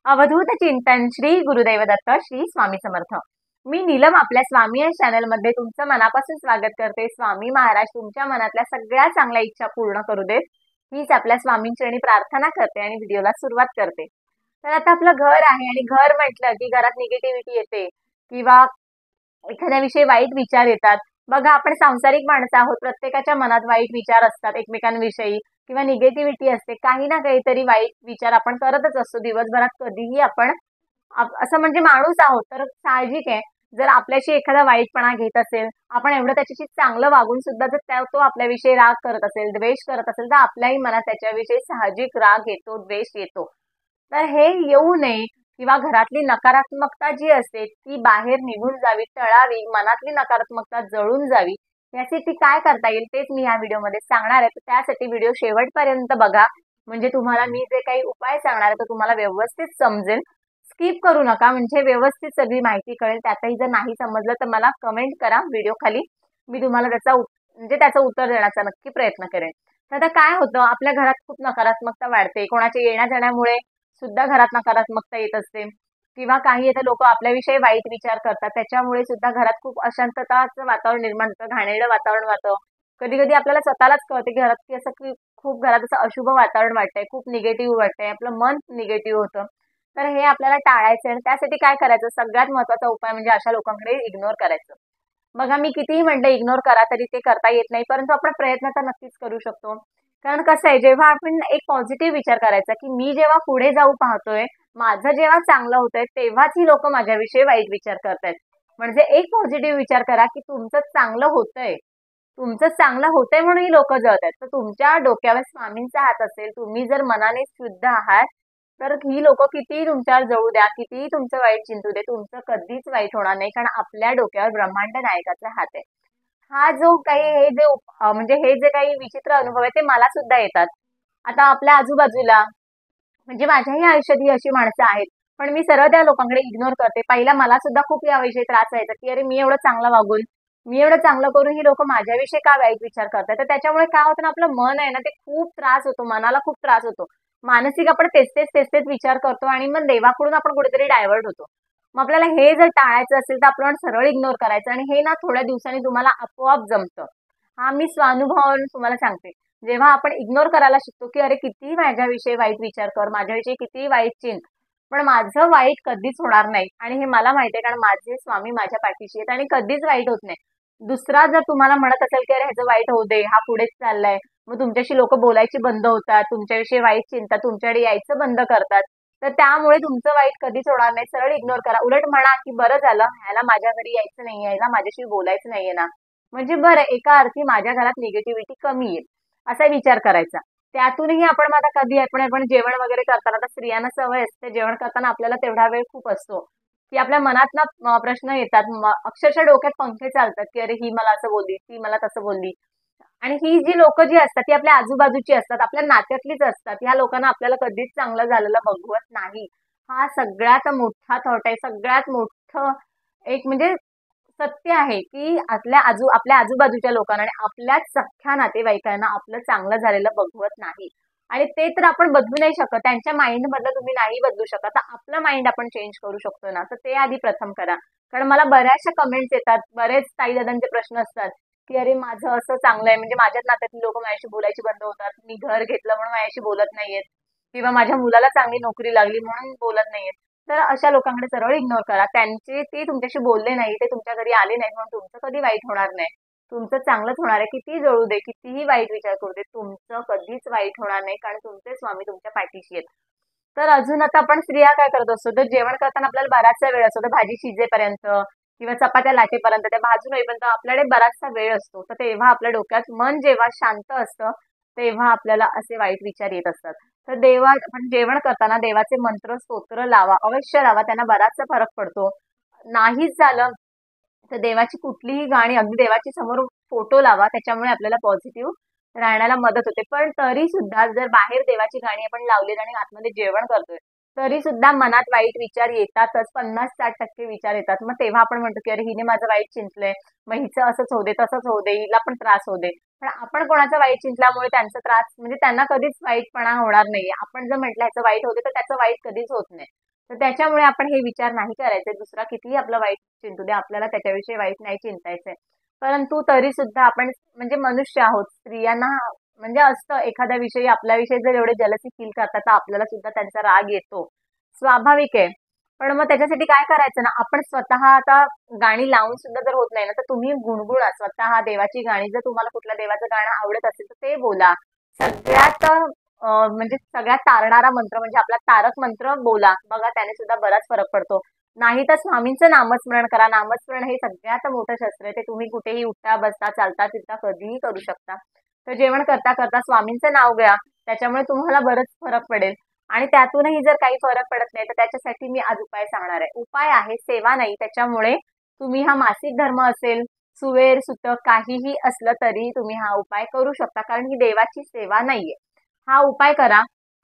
अवधूत चिंतन श्री गुरुदेव दत्त श्री स्वामी समर्थ। मी नीलम आपल्या स्वामी या चॅनल मध्ये तुमचं मनापासून स्वागत करते। स्वामी महाराज तुमच्या मनातल्या सगळ्या चांगल्या इच्छा पूर्ण करू देत हीच आपल्या स्वामींचरणी प्रार्थना करते आणि व्हिडिओला सुरुवात करते। तर आता आपलं घर आहे आणि घर म्हटलं की घरात निगेटिव्हिटी येते किंवा एखाद्याविषयी वाईट विचार येतात। बघा, आपण सांसारिक माणसं आहोत, प्रत्येकाच्या मनात वाईट विचार असतात एकमेकांविषयी किंवा निगेटिव्हिटी असते। काही ना काहीतरी वाईट विचार आपण करतच असतो दिवसभरात। कधीही आपण असं म्हणजे माणूस आहोत, तर साहजिक आहे जर आपल्याशी एखादा वाईटपणा घेत असेल, आपण एवढं त्याच्याशी चांगलं वागून सुद्धा जर तो आपल्याविषयी राग करत असेल, द्वेष करत असेल, तर आपल्याही मनात त्याच्याविषयी साहजिक राग येतो, द्वेष येतो। तर हे येऊ नये किंवा घरातली नकारात्मकता जी असते ती बाहेर निघून जावी, टळावी, मनातली नकारात्मकता जळून जावी, यासाठी काय करता येईल तेच मी या व्हिडिओमध्ये सांगणार आहे। तर त्यासाठी व्हिडिओ शेवटपर्यंत बघा, म्हणजे तुम्हाला मी जे काही उपाय सांगणार आहे तो तुम्हाला व्यवस्थित समजेल। स्किप करू नका, म्हणजे व्यवस्थित सगळी माहिती कळेल। त्यातही जर नाही समजलं तर मला कमेंट करा व्हिडिओ खाली, मी तुम्हाला त्याचं उत्तर देण्याचा नक्की प्रयत्न करेन। तर आता काय होतं, आपल्या घरात खूप नकारात्मकता वाढते, कोणाच्या येण्या जाण्यामुळे सुद्धा घरात नकारात्मकता येत असते किंवा काही येतं लोक आपल्याविषयी वाईट विचार करतात, त्याच्यामुळे सुद्धा घरात खूप अशांतताचं वातावरण निर्माण होतं, घाणेरडं वातावरण वाटतं। कधी कधी आपल्याला स्वतःलाच कळते की घरात की असं की खूप घरात असं अशुभ वातावरण वाटतंय, खूप निगेटिव्ह वाटतंय, आपलं मन निगेटिव्ह होतं। तर हे आपल्याला टाळायचं आहे। त्यासाठी काय करायचं, सगळ्यात महत्त्वाचा उपाय म्हणजे अशा लोकांकडे इग्नोर करायचं। बघा, मी कितीही म्हटलं इग्नोर करा तरी ते करता येत नाही, परंतु आपण प्रयत्न तर नक्कीच करू शकतो। कारण कसं आहे, जेव्हा आपण एक पॉझिटिव्ह विचार करायचा की मी जेव्हा पुढे जाऊ पाहतोय, माझं जेव्हा चांगलं होतंय, तेव्हाच ही लोक माझ्याविषयी वाईट विचार करतायत। म्हणजे एक पॉझिटिव्ह विचार करा की तुमचं चांगलं होतंय, तुमचं चांगलं होतंय म्हणून ही लोक जळत आहेत। तर तुमच्या डोक्यावर स्वामींचा हात असेल, तुम्ही जर मनाने शुद्ध आहात, तर ही लोक कितीही तुमच्यावर जळू द्या, कितीही तुमचं वाईट चिंतू दे, तुमचं कधीच वाईट होणार नाही, कारण आपल्या डोक्यावर ब्रह्मांड नायकाचा हात आहे। हा जो काही म्हणजे हे जे काही विचित्र अनुभव आहे ते मला सुद्धा येतात। आता आपल्या आजूबाजूला म्हणजे माझ्याही आयुष्यात ही अशी माणसं आहेत, पण मी सरळ त्या लोकांकडे इग्नोर करते। पहिला मला सुद्धा खूप याविषयी त्रास व्हायचा की अरे, मी एवढं चांगलं वागून, मी एवढं चांगलं करून ही लोक माझ्याविषयी का वाईट विचार करतात। तर त्याच्यामुळे काय होतं ना, आपलं मन आहे ना ते खूप त्रास होतो, मनाला खूप त्रास होतो। मानसिक आपण तेच तेच विचार करतो आणि मग देवाकडून आपण कुठेतरी डायव्हर्ट होतो। मग आपल्याला हे जर टाळायचं असेल तर आपण सरळ इग्नोर करायचं आणि हे ना थोड्या दिवसांनी तुम्हाला आपोआप जमतं। हा मी स्वानुभवावरून तुम्हाला सांगते। जेव्हा आपण इग्नोर करायला शिकतो की अरे, कितीही माझ्याविषयी वाईट विचार कर, माझ्याविषयी कितीही वाईट चिंत, पण माझं वाईट कधीच होणार नाही आणि हे मला माहिती आहे, कारण माझे स्वामी माझ्या पाठीशी आहेत आणि कधीच वाईट होत नाही। दुसरा जर तुम्हाला म्हणत असेल की अरे ह्याचं वाईट होऊ दे, हा पुढेच चाललाय, मग तुमच्याशी लोक बोलायची बंद होतात, तुमच्याविषयी वाईट चिंता, तुमच्याकडे यायचं बंद करतात, तर त्यामुळे तुमचं वाईट कधीच होणार नाही। सरळ इग्नोर करा, उलट म्हणा की बरं झालं ह्याला माझ्या घरी यायचं नाहीये, ह्याला माझ्याशी बोलायचं नाहीये ना, म्हणजे बरं, एका अर्थी माझ्या घरात निगेटिव्हिटी कमी येईल, असा विचार करायचा। त्यातूनही आपण आता कधी आपण जेवण वगैरे करताना, आता स्त्रियांना सवय असते जेवण करताना आपल्याला तेवढा वेळ खूप असतो की आपल्या मनात ना प्रश्न येतात, अक्षरशः डोक्यात पंखे चालतात की अरे, ही मला असं बोलली, ती मला तसं बोलली। आणि ही जी लोक जी असतात ती आपल्या आजूबाजूची असतात, आपल्या नात्यातलीच असतात। ह्या लोकांना आपल्याला कधीच चांगलं झालेलं बघवत नाही। हा सगळ्यात मोठा थॉट आहे, सगळ्यात मोठं एक म्हणजे सत्य आहे की आपल्या आजूबाजूच्या लोकांना आणि आपल्याच सख्ख्या नातेवाईकांना आपलं चांगलं झालेलं बघवत नाही। आणि ते तर आपण बदलू नाही शकत, त्यांच्या माइंड मधलं तुम्ही नाही बदलू शकत। तर आपलं माइंड आपण चेंज करू शकतो ना, तर ते आधी प्रथम करा। कारण मला बऱ्याचशा कमेंट्स येतात, बरेच ताई दादांचे प्रश्न असतात की अरे, माझं असं चांगलं आहे, म्हणजे माझ्याच नात्यातली लोक माझ्याशी बोलायची बंद होतात, मी घर घेतलं म्हणून माझ्याशी बोलत नाहीयेत किंवा माझ्या मुलाला चांगली नोकरी लागली म्हणून बोलत नाहीयेत। तर अशा लोकांकडे सरळ इग्नोर करा, ते तुमच्याशी बोलले नाही, ते तुमच्या घरी आले नाही म्हणून तुमचं कधी वाईट होणार नाही, तुमचं चांगलंच होणार आहे। कितीही जळू दे, कितीही वाईट विचार करू दे, तुमचं कधीच वाईट होणार नाही, कारण तुमचे स्वामी तुमच्या पाठीशी आहेत। तर अजून आता आपण स्त्रिया काय करत असतो, तर जेवण करताना आपल्याला बराचसा वेळ असतो, तर भाजी शिजेपर्यंत किंवा चपात्या लाटेपर्यंत, त्या भाजून होईपर्यंत आपल्याकडे बराचसा वेळ असतो। तर तेव्हा आपल्या डोक्यात मन जेव्हा शांत असतं, तेव्हा आपल्याला असे वाईट विचार येत असतात। तर आपण जेवण करताना देवाचे मंत्र स्तोत्र लावा, अवश्य लावा, त्यांना बराचसा फरक पडतो। नाहीच झालं तर देवाची कुठलीही गाणी, अगदी देवाची समोर फोटो लावा, त्याच्यामुळे आपल्याला पॉझिटिव्ह राहण्याला मदत होते। पण तरी सुद्धा जर बाहेर देवाची गाणी आपण लावलीत आणि आतमध्ये जेवण करतोय, तरी सुद्धा मनात वाईट विचार येतातच, 50-60% विचार येतात। मग तेव्हा आपण म्हणतो की अरे, हिने माझं वाईट चिंतलंय, मग हिचं असंच होऊ दे, तसंच होऊ दे, हिला पण त्रास होऊ दे। पण आपण कोणाचा वाईट चिंतल्यामुळे त्यांचा त्रास म्हणजे त्यांना कधीच वाईटपणा होणार नाहीये। आपण जर म्हटलं ह्याचं वाईट होते, तर त्याचं वाईट कधीच होत नाही। तर त्याच्यामुळे आपण हे विचार नाही करायचे. दुसरा कितीही आपलं वाईट चिंतू दे, आपल्याला त्याच्याविषयी वाईट नाही चिंतायचंय. परंतु तरी सुद्धा आपण म्हणजे मनुष्य आहोत. स्त्रियांना म्हणजे असतं एखाद्या विषयी आपल्याविषयी जर एवढे जलसी फील करतात तर आपल्याला सुद्धा त्यांचा राग येतो. स्वाभाविक आहे. पण मग त्याच्यासाठी काय करायचं ना, आपण स्वतः आता गाणी लावून सुद्धा जर होत नाही ना, तर तुम्ही गुणगुणा स्वतः देवाची गाणी. जर तुम्हाला कुठल्या देवाचं गाणं आवडत असेल तर ते बोला. सगळ्यात म्हणजे सगळ्यात तारणारा मंत्र म्हणजे आपला तारक मंत्र बोला. बघा त्याने सुद्धा बराच फरक पडतो. नाही तर स्वामींचं नामस्मरण करा. नामस्मरण हे सगळ्यात मोठं शस्त्र आहे. ते तुम्ही कुठेही उठता, बसता, चालता, फिरता कधीही करू शकता. तर जेवण करता करता स्वामींचं नाव घ्या. त्याच्यामुळे तुम्हाला बरंच फरक पडेल. आणि त्यातूनही जर काही फरक पडत नाही तर त्याच्यासाठी मी आज उपाय सांगणार आहे. उपाय आहे, सेवा नाही. त्याच्यामुळे तुम्ही हा मासिक धर्म असेल, सुवेर सुतक काहीही असलं तरी तुम्ही हा उपाय करू शकता, कारण ही देवाची सेवा नाहीये. हा उपाय करा.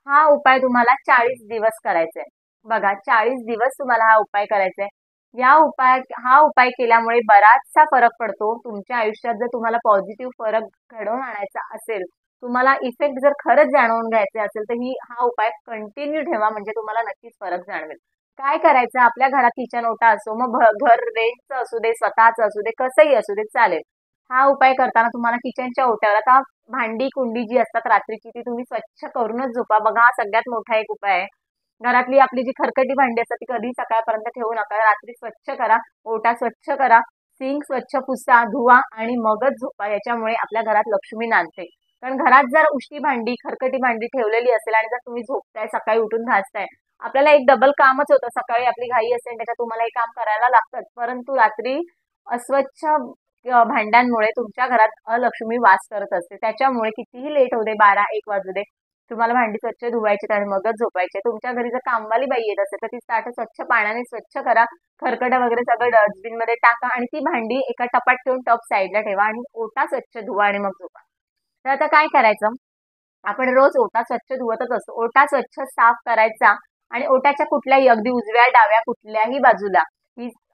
हा उपाय तुम्हाला 40 दिवस करायचा आहे. बघा 40 दिवस तुम्हाला हा उपाय करायचा आहे. हा उपाय केल्यामुळे बराचसा फरक पडतो. तुमच्या आयुष्यात जर तुम्हाला पॉझिटिव्ह फरक घडवून आणायचा असेल, तुम्हाला इफेक्ट जर खरंच जाणवून घ्यायचे असेल तर हा उपाय कंटिन्यू ठेवा, म्हणजे तुम्हाला नक्कीच फरक जाणवेल. काय करायचं, आपल्या घरात किचन ओटा असो, मग घर रेंटचं असू दे, स्वतःचं असू दे, कसंही असू दे चालेल. हा उपाय करताना तुम्हाला किचनच्या ओट्यावर आता भांडी कुंडी जी असतात रात्रीची ती तुम्ही स्वच्छ करूनच झोपा. बघा हा सगळ्यात मोठा एक उपाय आहे. घरातली आपली जी खरकटी भांडी असतात ती कधी सकाळपर्यंत ठेवू नका. रात्री स्वच्छ करा, ओटा स्वच्छ करा, सिंक स्वच्छ पुसा, धुवा आणि मगच झोपा. याच्यामुळे आपल्या घरात लक्ष्मी नांदते. कारण घरात जर उष्टी भांडी, खरकटी भांडी ठेवलेली असेल आणि जर तुम्ही झोपताय, सकाळी उठून घासताय, आपल्याला एक डबल कामच होतं. सकाळी आपली घाई असेल त्याच्यात तुम्हाला एक काम करायला लागतं, परंतु रात्री अस्वच्छ भांड्यांमुळे तुमच्या घरात अलक्ष्मी वास करत असते. त्याच्यामुळे कितीही लेट होऊ दे, 12-1 वाजू दे, तुम्हाला भांडी स्वच्छ धुवायची आणि मगच झोपायचे. तुमच्या घरी जर कामवाली बाई येत असेल तर ती ताटं स्वच्छ पाण्याने स्वच्छ करा, खरकटं वगैरे सगळं डस्टबिन मध्ये टाका आणि ती भांडी एका टपात ठेवून टप साईडला ठेवा आणि ओटा स्वच्छ धुवा आणि मग झोपा. तर आता काय करायचं, आपण रोज ओटा स्वच्छ धुवतच असतो. ओटा स्वच्छ साफ करायचा आणि ओट्याच्या कुठल्याही अगदी उजव्या डाव्या कुठल्याही बाजूला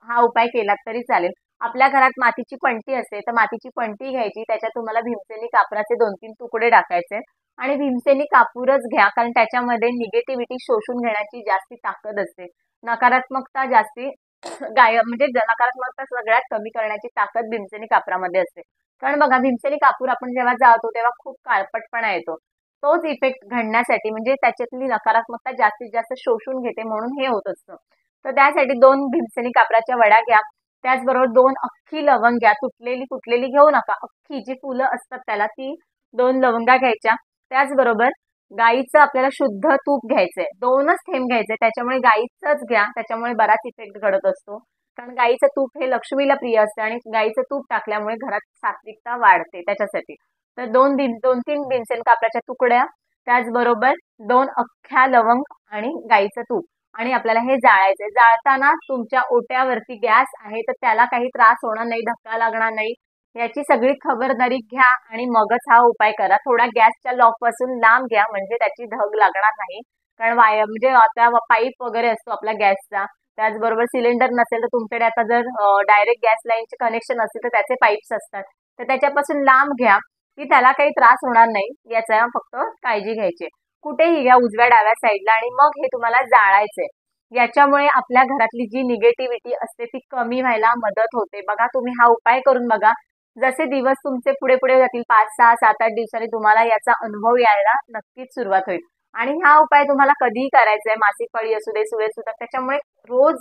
हा उपाय केलात तरी चालेल. आपल्या घरात मातीची पणती असते तर मातीची पणती घ्यायची, त्याच्यात तुम्हाला भीमसेनी कापराचे 2-3 तुकडे टाकायचे आणि भीमसेनी कापूरच घ्या, कारण त्याच्यामध्ये निगेटिव्हिटी शोषून घेण्याची जास्ती ताकद असते. नकारात्मकता जास्ती म्हणजे नकारात्मकता सगळ्यात कमी करण्याची ताकद भीमसेनी कापरामध्ये असते. कारण बघा भीमसेनी कापूर आपण जेव्हा जाळतो तेव्हा खूप काळपटपणा येतो. तोच इफेक्ट घडण्यासाठी म्हणजे त्याच्यातली नकारात्मकता जास्तीत जास्त शोषून घेते, म्हणून हे होत असतं. तर त्यासाठी 2 भीमसेनी कापराच्या वड्या घ्या. त्याचबरोबर 2 अख्खी लवंग घ्या. तुटलेली घेऊ नका. अख्खी जी फुलं असतात त्याला ती 2 लवंगा घ्यायच्या. त्याचबरोबर गाईचं आपल्याला शुद्ध तूप घ्यायचंय. 2च थेंब घ्यायचे. त्याच्यामुळे गाईचंच घ्या. त्याच्यामुळे बराच इफेक्ट घडत असतो. कारण गाईचं तूप हे लक्ष्मीला प्रिय असते आणि गाईचं तूप टाकल्यामुळे घरात सात्विकता वाढते त्याच्यासाठी. तर 2-3 भीमसेन कापराच्या तुकड्या, त्याचबरोबर 2 अख्ख्या लवंग आणि गाईचं तूप आणि आपल्याला हे जाळायचंय. जाळताना तुमच्या ओट्यावरती गॅस आहे तर त्याला काही त्रास होणार नाही, धक्का लागणार नाही, याची सगळी खबरदारी घ्या आणि मगच हा उपाय करा. थोडा गॅसच्या लॉक पासून लांब घ्या म्हणजे त्याची धग लागणार नाही. कारण म्हणजे आता पाईप वगैरे असतो आपला गॅसचा. त्याचबरोबर सिलेंडर नसेल तर तुमच्याकडे आता जर डायरेक्ट गॅस लाईनचे कनेक्शन असेल तर त्याचे पाईप्स असतात, तर त्याच्यापासून लांब घ्या की त्याला काही त्रास होणार नाही. याचा फक्त काळजी घ्यायची. कुठेही घ्या, उजव्या डाव्या साईडला, आणि मग हे तुम्हाला जाळायचंय. याच्यामुळे आपल्या घरातली जी निगेटिव्हिटी असते ती कमी व्हायला मदत होते. बघा तुम्ही हा उपाय करून बघा. जसे दिवस तुमचे पुढे पुढे जातील, 5-6-7-8 दिवसांनी तुम्हाला याचा अनुभव यायला नक्कीच सुरुवात होईल. आणि हा उपाय तुम्हाला कधीही करायचा आहे, मासिक पाळी असू दे, सुवे सुद्धा, त्याच्यामुळे रोज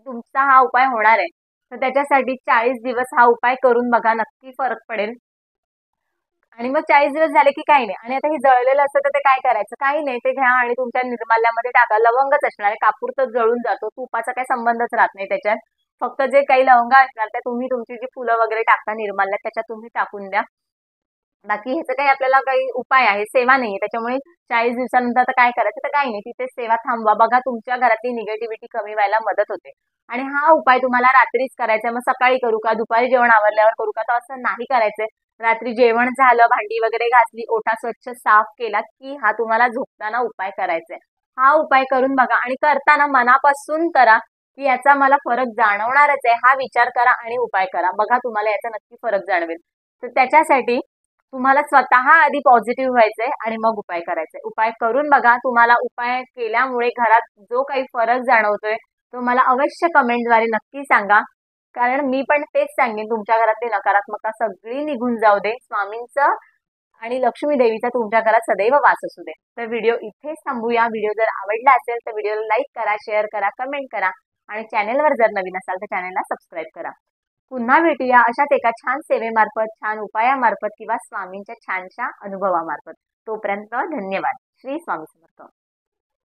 तुमचा हा उपाय होणार आहे. तर त्याच्यासाठी 40 दिवस हा उपाय करून बघा, नक्की फरक पडेल. आणि मग 40 दिवस झाले की काही नाही. आणि आता हे जळलेलं असतं तर ते काय करायचं, काही नाही, ते घ्या आणि तुमच्या निर्माल्यामध्ये टाका. लवंगच असणार आहे, कापूर तर जळून जातो, तुपाचा काही संबंधच राहत नाही त्याच्यात. फक्त जे काही लवंग असणार त्या तुम्ही तुमची जी फुलं वगैरे टाकता निर्माल्यात त्याच्यात तुम्ही टाकून द्या. बाकी ह्याचं काही आपल्याला काही उपाय आहे, सेवा नाहीये. त्याच्यामुळे 40 दिवसानंतर आता काय करायचं, तर काही नाही, तिथे सेवा थांबवा. बघा तुमच्या घरातली निगेटिव्हिटी कमी व्हायला मदत होते. आणि हा उपाय तुम्हाला रात्रीच करायचा आहे. मग सकाळी करू का, दुपारी जेवण आवरल्यावर करू का, तर असं नाही करायचंय. रात्री जेवण झालं, भांडी वगैरे घासली, ओटा स्वच्छ साफ केला की हा तुम्हाला झोपताना उपाय करायचा आहे. हा उपाय करून बघा आणि करताना मनापासून करा की याचा मला फरक जाणवणारच आहे, हा विचार करा आणि उपाय करा. बघा तुम्हाला याचा नक्की फरक जाणवेल. तर त्याच्यासाठी तुम्हाला स्वतः आधी पॉझिटिव्ह व्हायचंय आणि मग उपाय करायचे. उपाय करून बघा. तुम्हाला उपाय केल्यामुळे घरात जो काही फरक जाणवतोय तो मला अवश्य कमेंटद्वारे नक्की सांगा. कारण मी पण तेच सांगेन, तुमच्या घरातली नकारात्मकता सगळी निघून जाऊ दे. स्वामींचं आणि लक्ष्मी देवीचा तुमच्या घरात सदैव वास असू दे. तर व्हिडिओ इथेच थांबूया. व्हिडिओ जर आवडला असेल तर व्हिडिओला लाईक करा, शेअर करा, कमेंट करा आणि चॅनेलवर जर नवीन असाल तर चॅनेलला सबस्क्राईब करा. पुन्हा भेटूया अशाच एका छान सेवेमार्फत, छान उपायामार्फत किंवा स्वामींच्या छानशा अनुभवामार्फत. तोपर्यंत धन्यवाद. श्री स्वामी समर्थ.